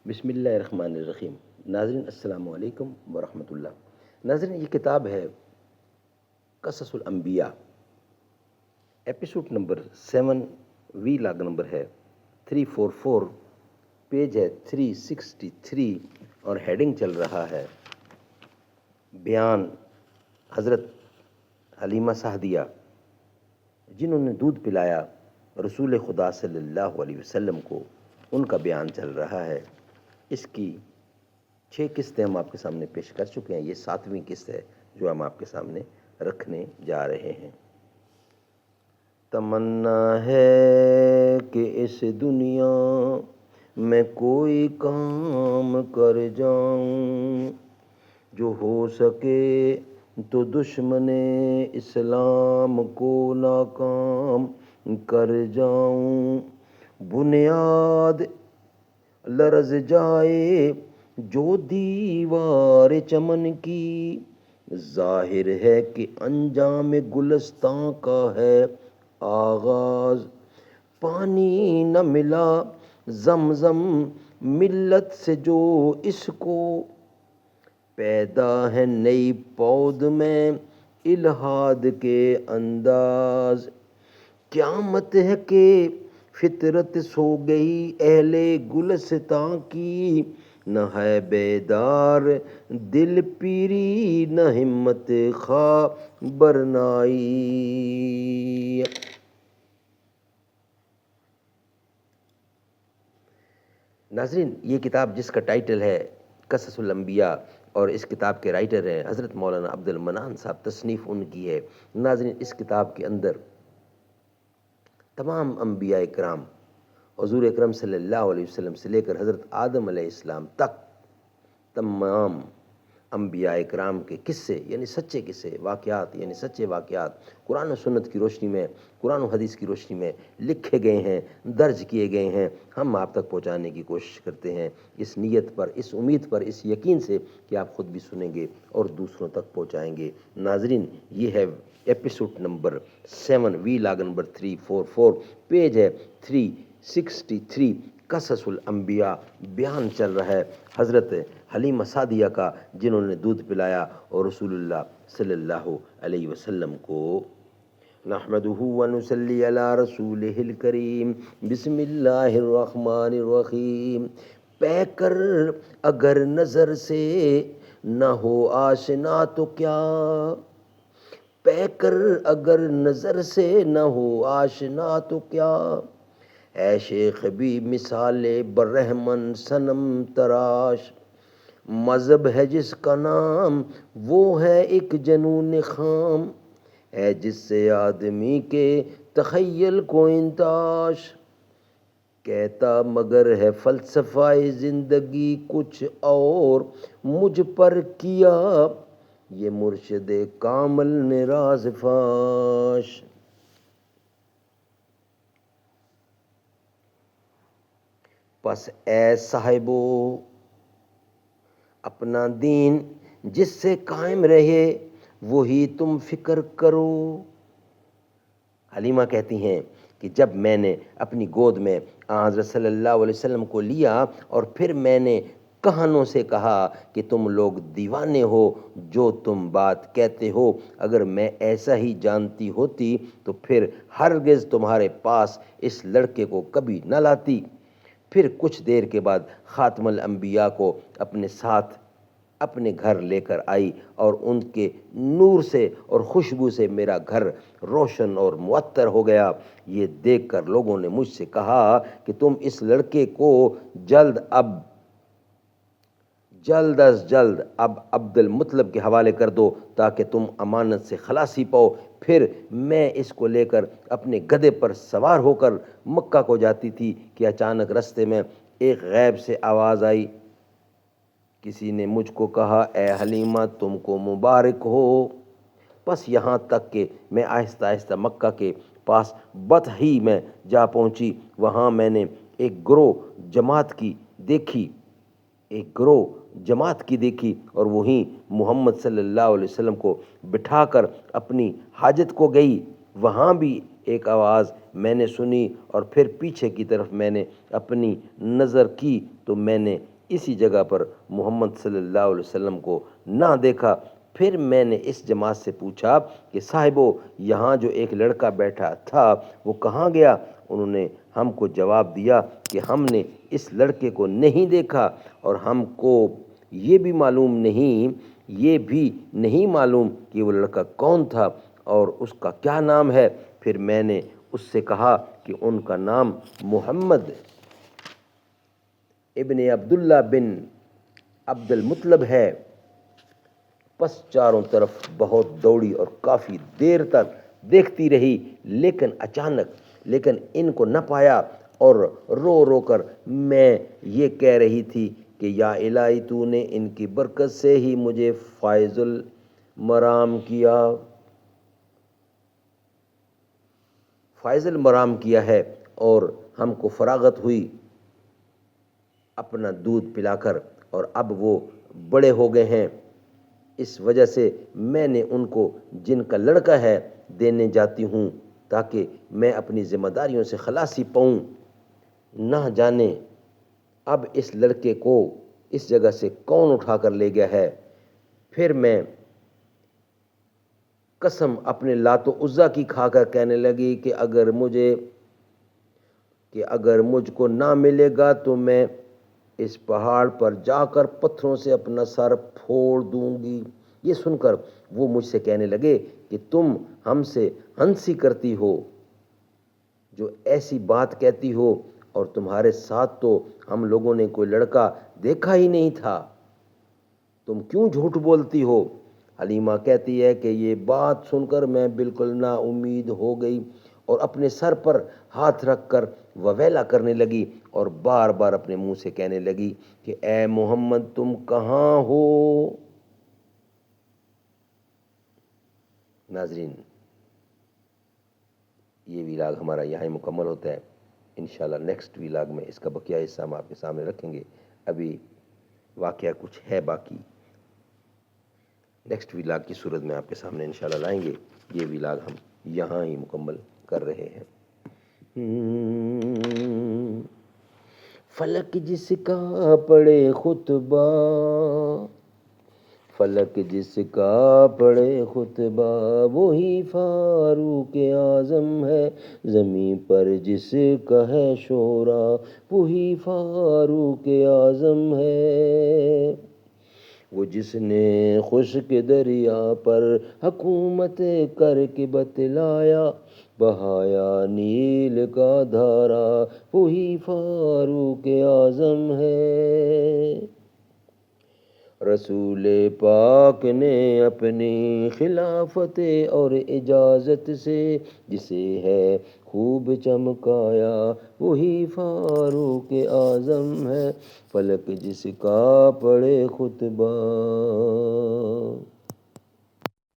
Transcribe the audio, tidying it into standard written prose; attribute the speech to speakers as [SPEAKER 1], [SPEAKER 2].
[SPEAKER 1] بسم اللہ الرحمن الرحیم۔ ناظرین السلام علیکم ورحمۃ اللہ۔ ناظرین، یہ کتاب ہے قصص الانبیاء، ایپیسوڈ نمبر 7، وی لاگ نمبر ہے 344، پیج ہے 363 اور ہیڈنگ چل رہا ہے بیان حضرت حلیمہ سعدیہ جنہوں نے دودھ پلایا رسول خدا صلی اللہ علیہ وسلم کو، ان کا بیان چل رہا ہے۔ اس کی 6 قسطیں ہم آپ کے سامنے پیش کر چکے ہیں، یہ 7ویں قسط ہے جو ہم آپ کے سامنے رکھنے جا رہے ہیں۔ تمنا ہے کہ اس دنیا میں کوئی کام کر جاؤں، جو ہو سکے تو دشمن اسلام کو ناکام کر جاؤں۔ بنیاد لرز جائے جو دیوار چمن کی، ظاہر ہے کہ انجام گلستاں کا ہے آغاز۔ پانی نہ ملا زمزم ملت سے جو اس کو، پیدا ہے نئی پود میں الہاد کے انداز۔ قیامت ہے کہ فطرت سو گئی اہل گلستاں کی، نہ ہے بیدار دل پیری نہ ہمت خواہ برنائی۔ ناظرین، یہ کتاب جس کا ٹائٹل ہے قصص الانبیاء اور اس کتاب کے رائٹر ہیں حضرت مولانا عبد المنان صاحب، تصنیف ان کی ہے۔ ناظرین، اس کتاب کے اندر تمام انبیاء کرام، حضور اکرم صلی اللہ علیہ وسلم سے لے کر حضرت آدم علیہ السلام تک، تمام انبیاء کرام کے قصے یعنی سچے قصے، واقعات یعنی سچے واقعات، قرآن و سنت کی روشنی میں، قرآن و حدیث کی روشنی میں لکھے گئے ہیں، درج کیے گئے ہیں، ہم آپ تک پہنچانے کی کوشش کرتے ہیں، اس نیت پر، اس امید پر، اس یقین سے کہ آپ خود بھی سنیں گے اور دوسروں تک پہنچائیں گے۔ ناظرین، یہ ہے ایپیسوڈ نمبر 7، وی لاگ نمبر 344، پیج ہے 363، قصص الانبیاء۔ بیان چل رہا ہے حضرت حلیمہ سعدیہ کا، جنہوں نے دودھ پلایا اور رسول اللہ صلی اللہ علیہ وسلم کو۔ نحمدہ ونصلی علی رسولہ الکریم، بسم اللہ الرحمن الرحیم۔ پے کر اگر نظر سے نہ ہو آشنا تو کیا، پے کر اگر نظر سے نہ ہو آشنا تو کیا، اے شیخ بھی مثال برہمن صنم تراش۔ مذہب ہے جس کا نام وہ ہے ایک جنون خام، ہے جس سے آدمی کے تخیل کو انتاش۔ کہتا مگر ہے فلسفہ زندگی کچھ اور، مجھ پر کیا یہ مرشد کامل نے راز فاش۔ پس اے صاحبو اپنا دین جس سے قائم رہے وہی تم فکر کرو۔ حلیمہ کہتی ہیں کہ جب میں نے اپنی گود میں حضرت صلی اللہ علیہ وسلم کو لیا اور پھر میں نے کہانوں سے کہا کہ تم لوگ دیوانے ہو، جو تم بات کہتے ہو اگر میں ایسا ہی جانتی ہوتی تو پھر ہرگز تمہارے پاس اس لڑکے کو کبھی نہ لاتی۔ پھر کچھ دیر کے بعد خاتم الانبیاء کو اپنے ساتھ اپنے گھر لے کر آئی اور ان کے نور سے اور خوشبو سے میرا گھر روشن اور معطر ہو گیا۔ یہ دیکھ کر لوگوں نے مجھ سے کہا کہ تم اس لڑکے کو جلد از جلد اب عبد المطلب کے حوالے کر دو تاکہ تم امانت سے خلاصی پاؤ۔ پھر میں اس کو لے کر اپنے گدھے پر سوار ہو کر مکہ کو جاتی تھی کہ اچانک رستے میں ایک غیب سے آواز آئی۔ کسی نے مجھ کو کہا اے حلیمہ تم کو مبارک ہو۔ پس یہاں تک کہ میں آہستہ آہستہ مکہ کے پاس بطحی میں جا پہنچی۔ وہاں میں نے ایک گروہ جماعت کی دیکھی اور وہیں محمد صلی اللہ علیہ وسلم کو بٹھا کر اپنی حاجت کو گئی۔ وہاں بھی ایک آواز میں نے سنی اور پھر پیچھے کی طرف میں نے اپنی نظر کی تو میں نے اسی جگہ پر محمد صلی اللہ علیہ وسلم کو نہ دیکھا۔ پھر میں نے اس جماعت سے پوچھا کہ صاحبو، یہاں جو ایک لڑکا بیٹھا تھا وہ کہاں گیا؟ انہوں نے ہم کو جواب دیا کہ ہم نے اس لڑکے کو نہیں دیکھا اور ہم کو یہ بھی نہیں معلوم کہ وہ لڑکا کون تھا اور اس کا کیا نام ہے۔ پھر میں نے اس سے کہا کہ ان کا نام محمد ابن عبداللہ بن عبد المطلب ہے۔ پس چاروں طرف بہت دوڑی اور کافی دیر تک دیکھتی رہی، لیکن ان کو نہ پایا اور رو رو کر میں یہ کہہ رہی تھی کہ یا الہی، تو نے ان کی برکت سے ہی مجھے فائز المرام کیا ہے اور ہم کو فراغت ہوئی اپنا دودھ پلا کر، اور اب وہ بڑے ہو گئے ہیں، اس وجہ سے میں نے ان کو جن کا لڑکا ہے دینے جاتی ہوں تاکہ میں اپنی ذمہ داریوں سے خلاصی پاؤں۔ نہ جانے اب اس لڑکے کو اس جگہ سے کون اٹھا کر لے گیا ہے۔ پھر میں قسم اپنے لات و عزیٰ کی کھا کر کہنے لگی کہ اگر مجھ کو نہ ملے گا تو میں اس پہاڑ پر جا کر پتھروں سے اپنا سر پھوڑ دوں گی۔ یہ سن کر وہ مجھ سے کہنے لگے کہ تم ہم سے ہنسی کرتی ہو جو ایسی بات کہتی ہو، اور تمہارے ساتھ تو ہم لوگوں نے کوئی لڑکا دیکھا ہی نہیں تھا، تم کیوں جھوٹ بولتی ہو؟ حلیمہ کہتی ہے کہ یہ بات سن کر میں بالکل نا امید ہو گئی اور اپنے سر پر ہاتھ رکھ کر وویلا کرنے لگی اور بار بار اپنے منہ سے کہنے لگی کہ اے محمد، تم کہاں ہو؟ ناظرین، یہ ویلاگ ہمارا یہاں ہی مکمل ہوتا ہے۔ انشاءاللہ نیکسٹ ویلاگ میں اس کا بقیہ حصہ ہم آپ کے سامنے رکھیں گے۔ ابھی واقعہ کچھ ہے باقی، نیکسٹ ویلاگ کی صورت میں آپ کے سامنے انشاءاللہ لائیں گے۔ یہ ویلاگ ہم یہاں ہی مکمل کر رہے ہیں۔ فلک جس کا پڑھے خطبہ، فلک جس کا پڑھے خطبہ، وہی فاروق اعظم ہے۔ زمین پر جس کا ہے شورا، وہی فاروق اعظم ہے۔ وہ جس نے خشک دریا پر حکومت کر کے بتلایا، بہایا نیل کا دھارا، وہی فاروق اعظم ہے۔ رسول پاک نے اپنی خلافت اور اجازت سے جسے ہے خوب چمکایا، وہی فاروق اعظم ہے۔ فلک جس کا پڑھے خطبہ۔